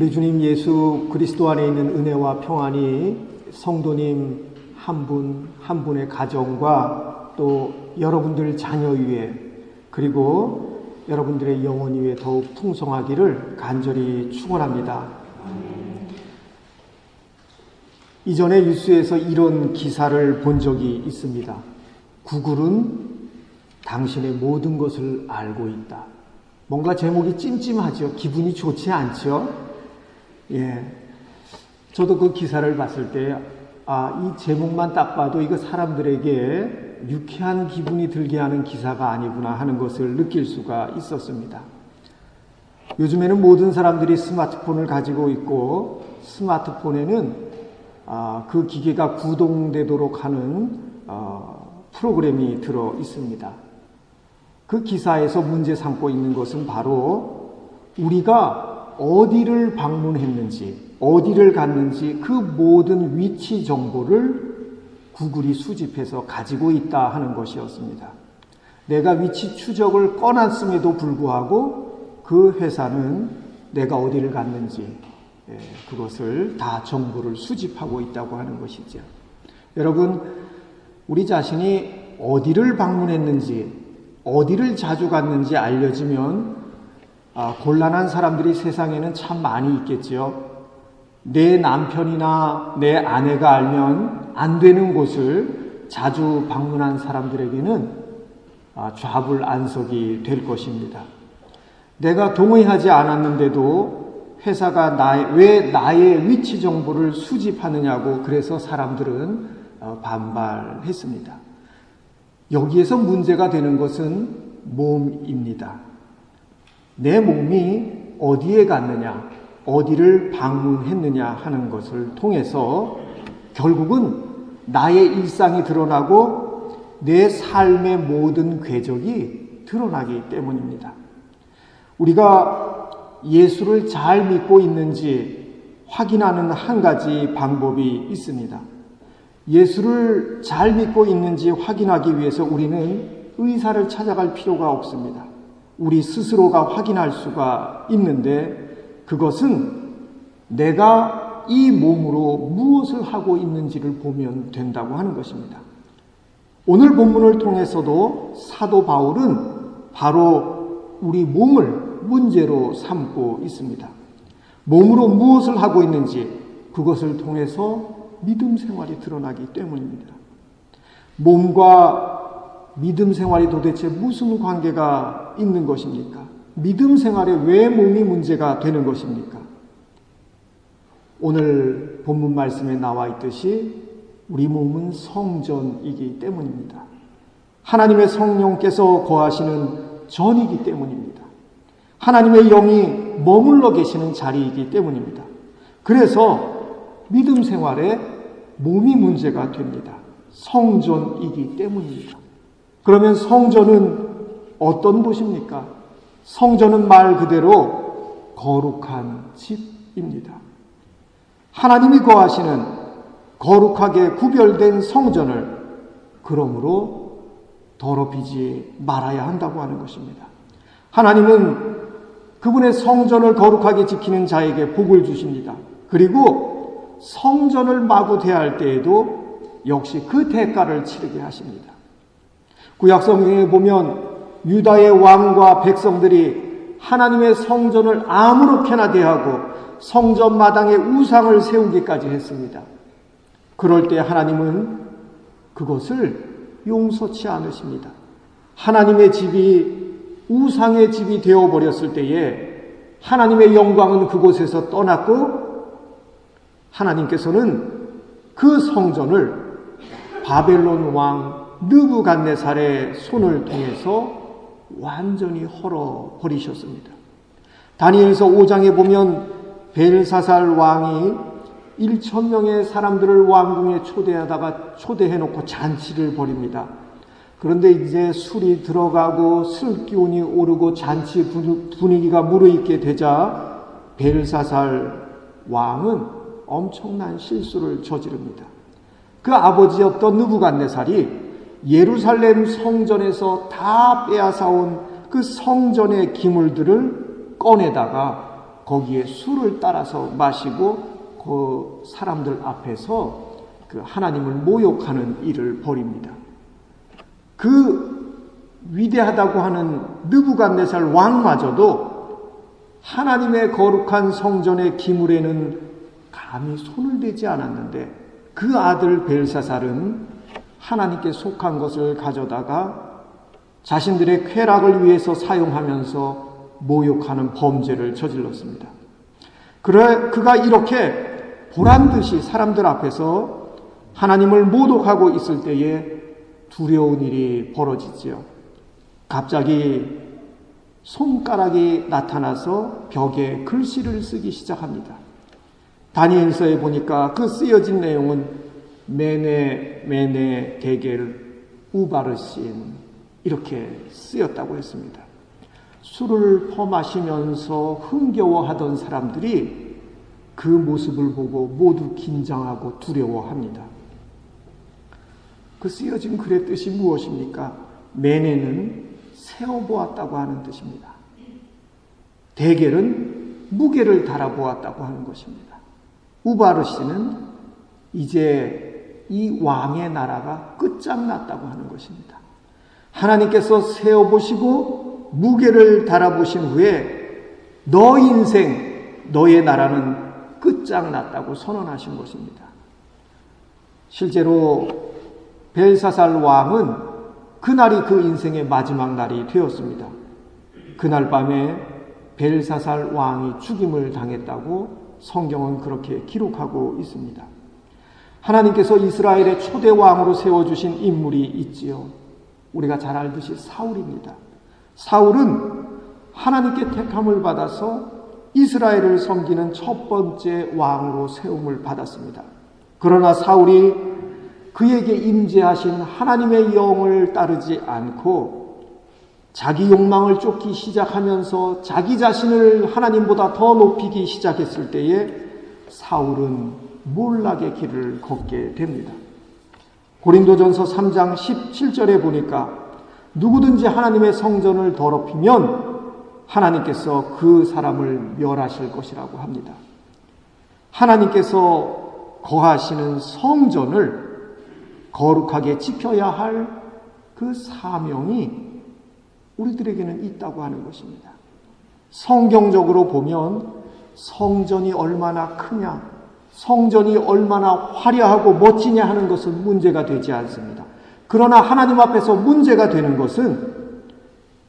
우리 주님 예수 그리스도 안에 있는 은혜와 평안이 성도님 한 분 한 분의 가정과 또 여러분들 자녀 위에 그리고 여러분들의 영혼 위에 더욱 풍성하기를 간절히 축원합니다. 이전에 뉴스에서 이런 기사를 본 적이 있습니다. 구글은 당신의 모든 것을 알고 있다. 뭔가 제목이 찜찜하죠. 기분이 좋지 않죠. 저도 그 기사를 봤을 때 이 제목만 딱 봐도 이거 사람들에게 유쾌한 기분이 들게 하는 기사가 아니구나 하는 것을 느낄 수가 있었습니다. 요즘에는 모든 사람들이 스마트폰을 가지고 있고 스마트폰에는 그 기계가 구동되도록 하는 프로그램이 들어 있습니다. 그 기사에서 문제 삼고 있는 것은 바로 우리가 어디를 방문했는지, 어디를 갔는지 그 모든 위치 정보를 구글이 수집해서 가지고 있다 하는 것이었습니다. 내가 위치 추적을 꺼놨음에도 불구하고 그 회사는 내가 어디를 갔는지 그것을 다 정보를 수집하고 있다고 하는 것이죠. 여러분, 우리 자신이 어디를 방문했는지, 어디를 자주 갔는지 알려지면 곤란한 사람들이 세상에는 참 많이 있겠지요. 내 남편이나 내 아내가 알면 안 되는 곳을 자주 방문한 사람들에게는 좌불안석이 될 것입니다. 내가 동의하지 않았는데도 회사가 왜 나의 위치 정보를 수집하느냐고 그래서 사람들은 반발했습니다. 여기에서 문제가 되는 것은 몸입니다. 내 몸이 어디에 갔느냐, 어디를 방문했느냐 하는 것을 통해서 결국은 나의 일상이 드러나고 내 삶의 모든 궤적이 드러나기 때문입니다. 우리가 예수를 잘 믿고 있는지 확인하는 한 가지 방법이 있습니다. 예수를 잘 믿고 있는지 확인하기 위해서 우리는 의사를 찾아갈 필요가 없습니다. 우리 스스로가 확인할 수가 있는데 그것은 내가 이 몸으로 무엇을 하고 있는지를 보면 된다고 하는 것입니다. 오늘 본문을 통해서도 사도 바울은 바로 우리 몸을 문제로 삼고 있습니다. 몸으로 무엇을 하고 있는지 그것을 통해서 믿음 생활이 드러나기 때문입니다. 몸과 믿음 생활이 도대체 무슨 관계가 있는 것입니까? 믿음 생활에 왜 몸이 문제가 되는 것입니까? 오늘 본문 말씀에 나와 있듯이 우리 몸은 성전이기 때문입니다. 하나님의 성령께서 거하시는 전이기 때문입니다. 하나님의 영이 머물러 계시는 자리이기 때문입니다. 그래서 믿음 생활에 몸이 문제가 됩니다. 성전이기 때문입니다. 그러면 성전은 어떤 곳입니까? 성전은 말 그대로 거룩한 집입니다. 하나님이 거하시는 거룩하게 구별된 성전을 그러므로 더럽히지 말아야 한다고 하는 것입니다. 하나님은 그분의 성전을 거룩하게 지키는 자에게 복을 주십니다. 그리고 성전을 마구 대할 때에도 역시 그 대가를 치르게 하십니다. 구약성경에 보면 유다의 왕과 백성들이 하나님의 성전을 아무렇게나 대하고 성전 마당에 우상을 세우기까지 했습니다. 그럴 때 하나님은 그것을 용서치 않으십니다. 하나님의 집이 우상의 집이 되어버렸을 때에 하나님의 영광은 그곳에서 떠났고 하나님께서는 그 성전을 바벨론 왕 느부갓네살의 손을 통해서 완전히 헐어버리셨습니다. 다니엘서 5장에 보면 벨사살 왕이 1,000명의 사람들을 왕궁에 초대해놓고 잔치를 벌입니다. 그런데 이제 술이 들어가고 술 기운이 오르고 잔치 분위기가 무르익게 되자 벨사살 왕은 엄청난 실수를 저지릅니다. 그 아버지였던 느부갓네살이 예루살렘 성전에서 다 빼앗아온 그 성전의 기물들을 꺼내다가 거기에 술을 따라서 마시고 그 사람들 앞에서 그 하나님을 모욕하는 일을 벌입니다. 그 위대하다고 하는 느부갓네살 왕마저도 하나님의 거룩한 성전의 기물에는 감히 손을 대지 않았는데 그 아들 벨사살은 하나님께 속한 것을 가져다가 자신들의 쾌락을 위해서 사용하면서 모욕하는 범죄를 저질렀습니다. 그가 이렇게 보란듯이 사람들 앞에서 하나님을 모독하고 있을 때에 두려운 일이 벌어지지요. 갑자기 손가락이 나타나서 벽에 글씨를 쓰기 시작합니다. 다니엘서에 보니까 그 쓰여진 내용은 메네 데겔 우바르신 이렇게 쓰였다고 했습니다. 술을 퍼마시면서 흥겨워하던 사람들이 그 모습을 보고 모두 긴장하고 두려워합니다. 그 쓰여진 글의 뜻이 무엇입니까? 메네는 세어보았다고 하는 뜻입니다. 데겔은 무게를 달아보았다고 하는 것입니다. 우바르시는 이제 이 왕의 나라가 끝장났다고 하는 것입니다. 하나님께서 세어보시고 무게를 달아보신 후에 너 인생, 너의 나라는 끝장났다고 선언하신 것입니다. 실제로 벨사살 왕은 그날이 그 인생의 마지막 날이 되었습니다. 그날 밤에 벨사살 왕이 죽임을 당했다고 성경은 그렇게 기록하고 있습니다. 하나님께서 이스라엘의 초대 왕으로 세워주신 인물이 있지요. 우리가 잘 알듯이 사울입니다. 사울은 하나님께 택함을 받아서 이스라엘을 섬기는 첫 번째 왕으로 세움을 받았습니다. 그러나 사울이 그에게 임재하신 하나님의 영을 따르지 않고 자기 욕망을 쫓기 시작하면서 자기 자신을 하나님보다 더 높이기 시작했을 때에 사울은 몰락의 길을 걷게 됩니다. 고린도전서 3장 17절에 보니까 누구든지 하나님의 성전을 더럽히면 하나님께서 그 사람을 멸하실 것이라고 합니다. 하나님께서 거하시는 성전을 거룩하게 지켜야 할 그 사명이 우리들에게는 있다고 하는 것입니다. 성경적으로 보면 성전이 얼마나 크냐, 성전이 얼마나 화려하고 멋지냐 하는 것은 문제가 되지 않습니다. 그러나 하나님 앞에서 문제가 되는 것은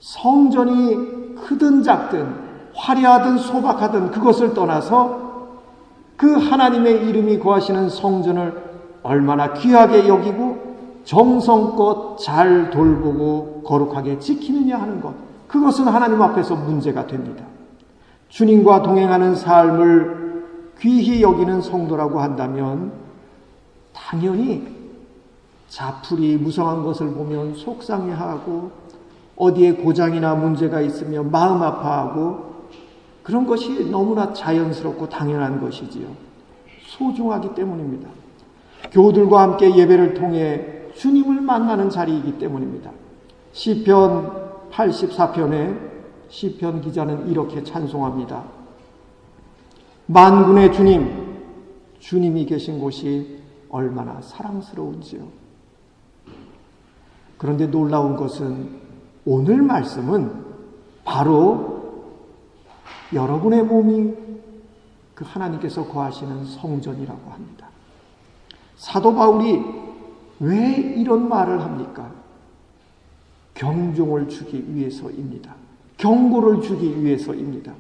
성전이 크든 작든 화려하든 소박하든 그것을 떠나서 그 하나님의 이름이 거하시는 성전을 얼마나 귀하게 여기고 정성껏 잘 돌보고 거룩하게 지키느냐 하는 것, 그것은 하나님 앞에서 문제가 됩니다. 주님과 동행하는 삶을 귀히 여기는 성도라고 한다면 당연히 자풀이 무성한 것을 보면 속상해하고 어디에 고장이나 문제가 있으면 마음 아파하고 그런 것이 너무나 자연스럽고 당연한 것이지요. 소중하기 때문입니다. 교우들과 함께 예배를 통해 주님을 만나는 자리이기 때문입니다. 시편 84편에 시편 기자는 이렇게 찬송합니다. 만군의 주님, 주님이 계신 곳이 얼마나 사랑스러운지요. 그런데 놀라운 것은 오늘 말씀은 바로 여러분의 몸이 그 하나님께서 거하시는 성전이라고 합니다. 사도 바울이 왜 이런 말을 합니까? 경종을 주기 위해서입니다. 경고를 주기 위해서입니다.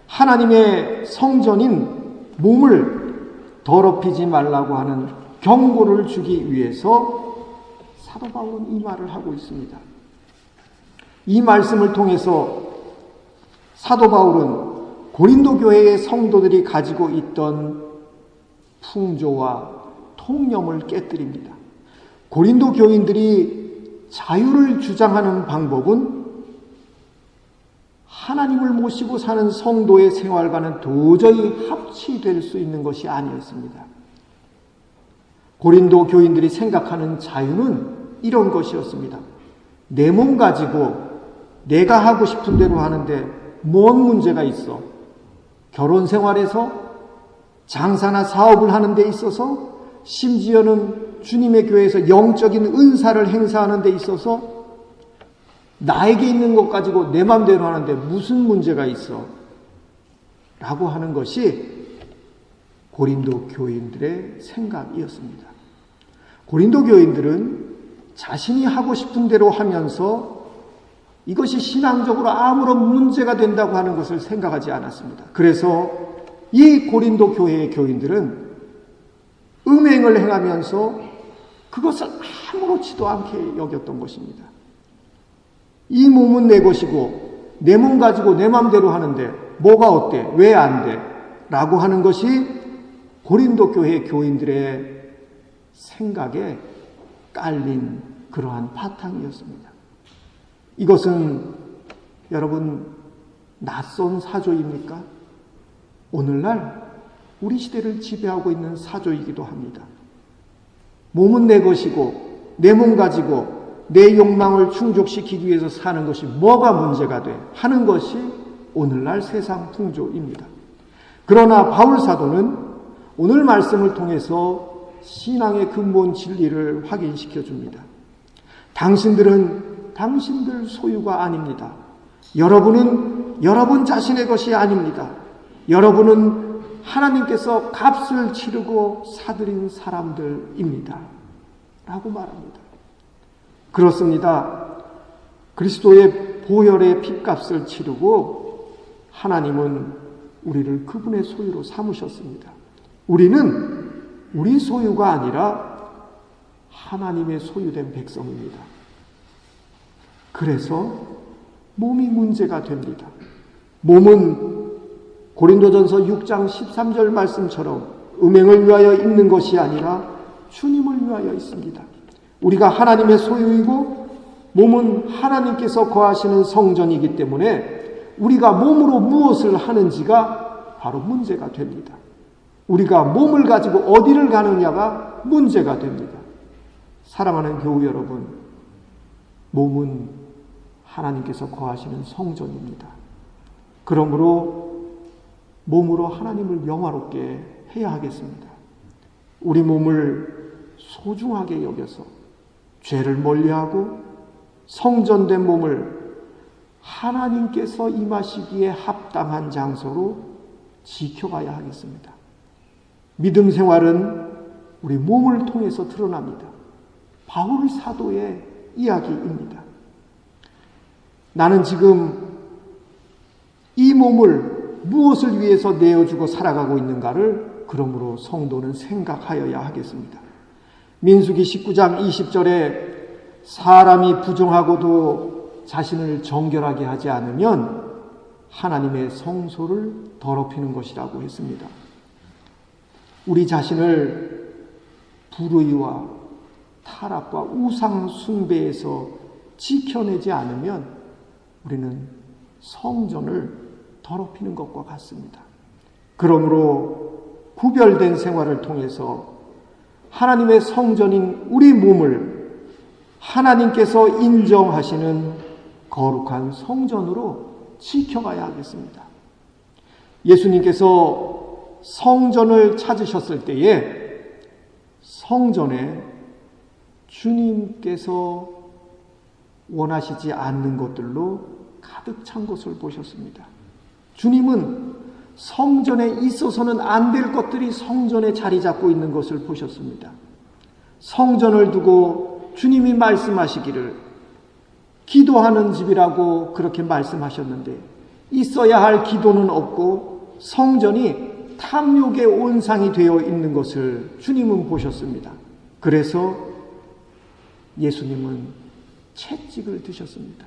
하나님의 성전인 몸을 더럽히지 말라고 하는 경고를 주기 위해서 사도 바울은 이 말을 하고 있습니다. 이 말씀을 통해서 사도 바울은 고린도 교회의 성도들이 가지고 있던 풍조와 통념을 깨뜨립니다. 고린도 교인들이 자유를 주장하는 방법은 하나님을 모시고 사는 성도의 생활과는 도저히 합치될 수 있는 것이 아니었습니다. 고린도 교인들이 생각하는 자유는 이런 것이었습니다. 내 몸 가지고 내가 하고 싶은 대로 하는데 뭔 문제가 있어? 결혼 생활에서 장사나 사업을 하는 데 있어서 심지어는 주님의 교회에서 영적인 은사를 행사하는 데 있어서 나에게 있는 것 가지고 내 마음대로 하는데 무슨 문제가 있어? 라고 하는 것이 고린도 교인들의 생각이었습니다. 고린도 교인들은 자신이 하고 싶은 대로 하면서 이것이 신앙적으로 아무런 문제가 된다고 하는 것을 생각하지 않았습니다. 그래서 이 고린도 교회의 교인들은 음행을 행하면서 그것을 아무렇지도 않게 여겼던 것입니다. 이 몸은 내 것이고 내 몸 가지고 내 마음대로 하는데 뭐가 어때? 왜 안 돼? 라고 하는 것이 고린도 교회 교인들의 생각에 깔린 그러한 바탕이었습니다. 이것은 여러분 낯선 사조입니까? 오늘날 우리 시대를 지배하고 있는 사조이기도 합니다. 몸은 내 것이고 내 몸 가지고 내 욕망을 충족시키기 위해서 사는 것이 뭐가 문제가 돼 하는 것이 오늘날 세상 풍조입니다. 그러나 바울 사도는 오늘 말씀을 통해서 신앙의 근본 진리를 확인시켜 줍니다. 당신들은 당신들 소유가 아닙니다. 여러분은 여러분 자신의 것이 아닙니다. 여러분은 하나님께서 값을 치르고 사들인 사람들입니다. 라고 말합니다. 그렇습니다. 그리스도의 보혈의 핏값을 치르고 하나님은 우리를 그분의 소유로 삼으셨습니다. 우리는 우리 소유가 아니라 하나님의 소유된 백성입니다. 그래서 몸이 문제가 됩니다. 몸은 고린도전서 6장 13절 말씀처럼 음행을 위하여 있는 것이 아니라 주님을 위하여 있습니다. 우리가 하나님의 소유이고 몸은 하나님께서 거하시는 성전이기 때문에 우리가 몸으로 무엇을 하는지가 바로 문제가 됩니다. 우리가 몸을 가지고 어디를 가느냐가 문제가 됩니다. 사랑하는 교우 여러분, 몸은 하나님께서 거하시는 성전입니다. 그러므로 몸으로 하나님을 영화롭게 해야 하겠습니다. 우리 몸을 소중하게 여겨서 죄를 멀리하고 성전된 몸을 하나님께서 임하시기에 합당한 장소로 지켜가야 하겠습니다. 믿음 생활은 우리 몸을 통해서 드러납니다. 바울 사도의 이야기입니다. 나는 지금 이 몸을 무엇을 위해서 내어주고 살아가고 있는가를 그러므로 성도는 생각하여야 하겠습니다. 민수기 19장 20절에 사람이 부정하고도 자신을 정결하게 하지 않으면 하나님의 성소를 더럽히는 것이라고 했습니다. 우리 자신을 불의와 타락과 우상 숭배에서 지켜내지 않으면 우리는 성전을 더럽히는 것과 같습니다. 그러므로 구별된 생활을 통해서 하나님의 성전인 우리 몸을 하나님께서 인정하시는 거룩한 성전으로 지켜가야 하겠습니다. 예수님께서 성전을 찾으셨을 때에 성전에 주님께서 원하시지 않는 것들로 가득 찬 것을 보셨습니다. 주님은 성전에 있어서는 안 될 것들이 성전에 자리 잡고 있는 것을 보셨습니다. 성전을 두고 주님이 말씀하시기를 기도하는 집이라고 그렇게 말씀하셨는데 있어야 할 기도는 없고 성전이 탐욕의 온상이 되어 있는 것을 주님은 보셨습니다. 그래서 예수님은 채찍을 드셨습니다.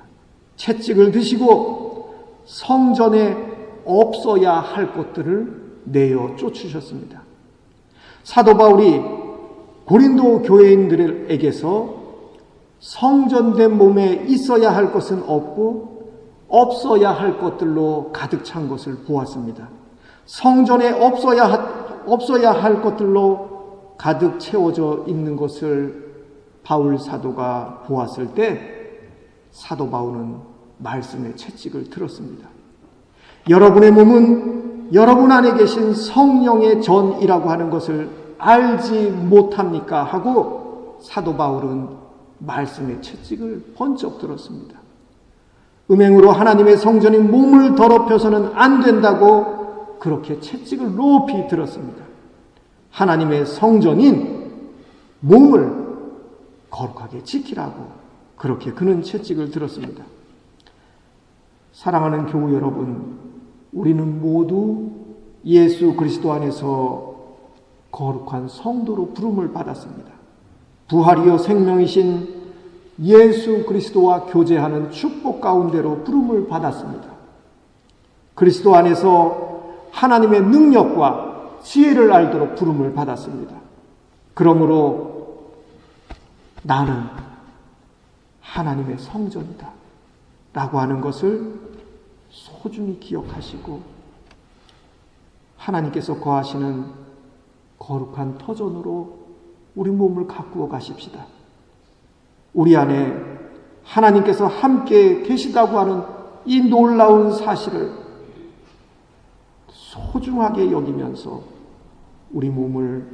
채찍을 드시고 성전에 없어야 할 것들을 내어 쫓으셨습니다. 사도 바울이 고린도 교회인들에게서 성전된 몸에 있어야 할 것은 없고 없어야 할 것들로 가득 찬 것을 보았습니다. 성전에 없어야 할 것들로 가득 채워져 있는 것을 바울 사도가 보았을 때 사도 바울은 말씀의 채찍을 들었습니다. 여러분의 몸은 여러분 안에 계신 성령의 전이라고 하는 것을 알지 못합니까? 하고 사도 바울은 말씀의 채찍을 번쩍 들었습니다. 음행으로 하나님의 성전이 몸을 더럽혀서는 안 된다고 그렇게 채찍을 높이 들었습니다. 하나님의 성전인 몸을 거룩하게 지키라고 그렇게 그는 채찍을 들었습니다. 사랑하는 교우 여러분, 우리는 모두 예수 그리스도 안에서 거룩한 성도로 부름을 받았습니다. 부활이요 생명이신 예수 그리스도와 교제하는 축복 가운데로 부름을 받았습니다. 그리스도 안에서 하나님의 능력과 지혜를 알도록 부름을 받았습니다. 그러므로 나는 하나님의 성전이다 라고 하는 것을 소중히 기억하시고 하나님께서 거하시는 거룩한 터전으로 우리 몸을 가꾸어 가십시다. 우리 안에 하나님께서 함께 계시다고 하는 이 놀라운 사실을 소중하게 여기면서 우리 몸을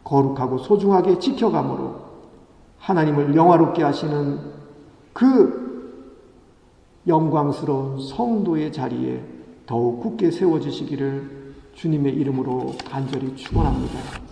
거룩하고 소중하게 지켜감으로 하나님을 영화롭게 하시는 그 영광스러운 성도의 자리에 더욱 굳게 세워지시기를 주님의 이름으로 간절히 축원합니다.